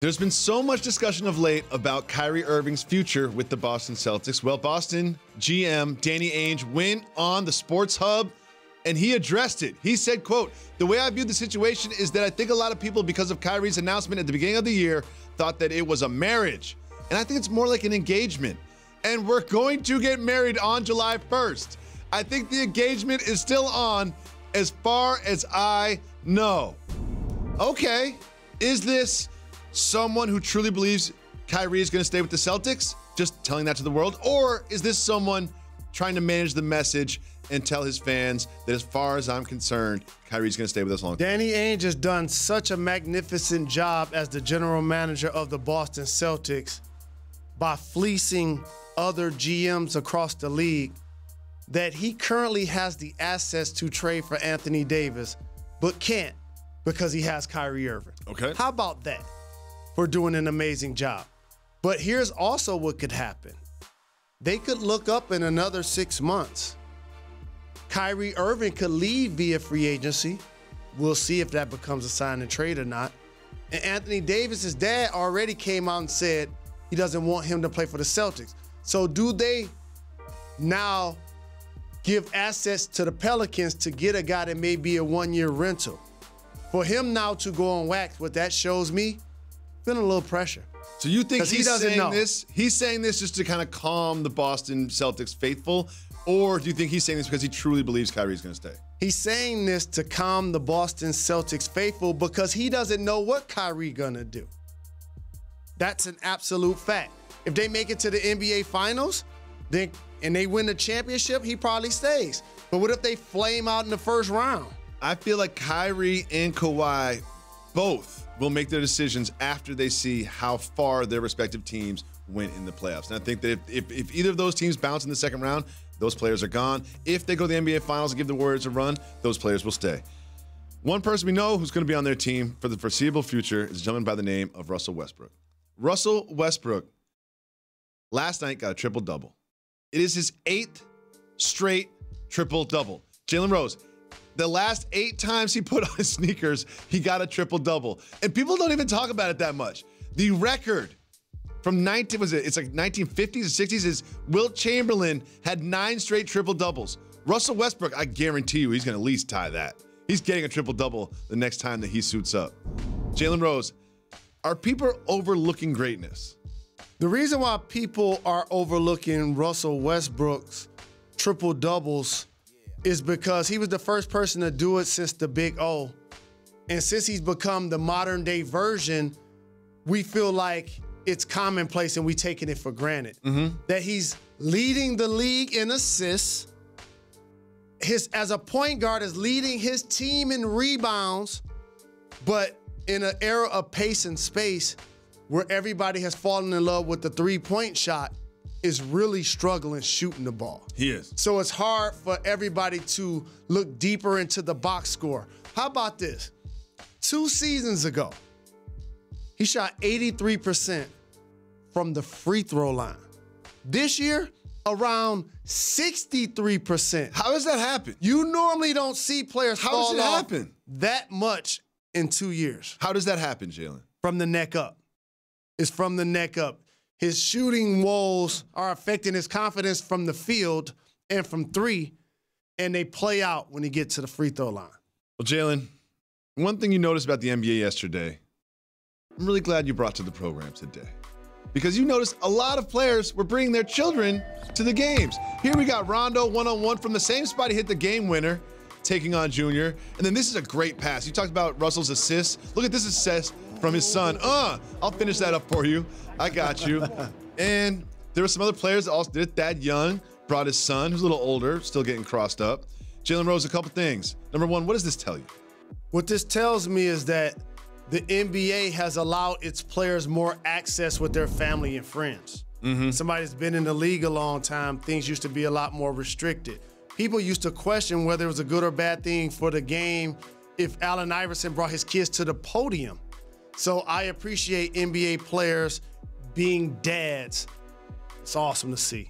There's been so much discussion of late about Kyrie Irving's future with the Boston Celtics. Well, Boston GM Danny Ainge went on the Sports Hub and he addressed it. He said, quote, "The way I view the situation is that I think a lot of people, because of Kyrie's announcement at the beginning of the year, thought that it was a marriage. And I think it's more like an engagement. And we're going to get married on July 1st. I think the engagement is still on as far as I know." Okay, is this someone who truly believes Kyrie is going to stay with the Celtics, just telling that to the world? Or is this someone trying to manage the message and tell his fans that as far as I'm concerned, Kyrie's going to stay with us long term? Danny Ainge has done such a magnificent job as the general manager of the Boston Celtics by fleecing other GMs across the league that he currently has the assets to trade for Anthony Davis, but can't because he has Kyrie Irving. Okay. How about that? For doing an amazing job. But here's also what could happen. They could look up in another 6 months. Kyrie Irving could leave via free agency. We'll see if that becomes a sign and trade or not. And Anthony Davis's dad already came out and said he doesn't want him to play for the Celtics. So do they now give assets to the Pelicans to get a guy that may be a one-year rental? For him now to go on wax, what that shows me, feeling a little pressure. So you think he's saying know. this? He's saying this just to kind of calm the Boston Celtics faithful, or do you think he's saying this because he truly believes Kyrie's going to stay? He's saying this to calm the Boston Celtics faithful because he doesn't know what Kyrie gonna do. That's an absolute fact. If they make it to the NBA Finals, and they win the championship, he probably stays. But what if they flame out in the first round? I feel like Kyrie and Kawhi both will make their decisions after they see how far their respective teams went in the playoffs. And I think that if either of those teams bounce in the second round, those players are gone. If they go to the NBA Finals and give the Warriors a run, those players will stay. One person we know who's going to be on their team for the foreseeable future is a gentleman by the name of Russell Westbrook. Russell Westbrook last night got a triple-double. It is his 8th straight triple-double. Jalen Rose, the last 8 times he put on his sneakers, he got a triple-double. And people don't even talk about it that much. The record from 1950s or 60s is Wilt Chamberlain had 9 straight triple-doubles. Russell Westbrook, I guarantee you he's going to at least tie that. He's getting a triple-double the next time that he suits up. Jalen Rose, are people overlooking greatness? The reason why people are overlooking Russell Westbrook's triple-doubles is because he was the first person to do it since the Big O. And since he's become the modern-day version, we feel like it's commonplace and we taking it for granted. That he's leading the league in assists. As a point guard, is leading his team in rebounds, but in an era of pace and space where everybody has fallen in love with the three-point shot, is really struggling shooting the ball. He is. So it's hard for everybody to look deeper into the box score. How about this? 2 seasons ago, he shot 83% from the free throw line. This year, around 63%. How does that happen? You normally don't see players How fall does it off happen? that much in 2 years. How does that happen, Jalen? From the neck up. It's from the neck up. His shooting woes are affecting his confidence from the field and from 3, and they play out when he gets to the free throw line. Well, Jalen, one thing you noticed about the NBA yesterday, I'm really glad you brought to the program today. Because you noticed a lot of players were bringing their children to the games. Here we got Rondo one-on-one from the same spot he hit the game winner, taking on Junior. And then this is a great pass. You talked about Russell's assists. Look at this assist from his son. I'll finish that up for you. I got you. And there were some other players that also did it. Thad Young brought his son, who's a little older, still getting crossed up. Jalen Rose, a couple things. Number one, what does this tell you? What this tells me is that the NBA has allowed its players more access with their family and friends. Somebody that's been in the league a long time, things used to be a lot more restricted. People used to question whether it was a good or bad thing for the game if Allen Iverson brought his kids to the podium. So I appreciate NBA players being dads. It's awesome to see.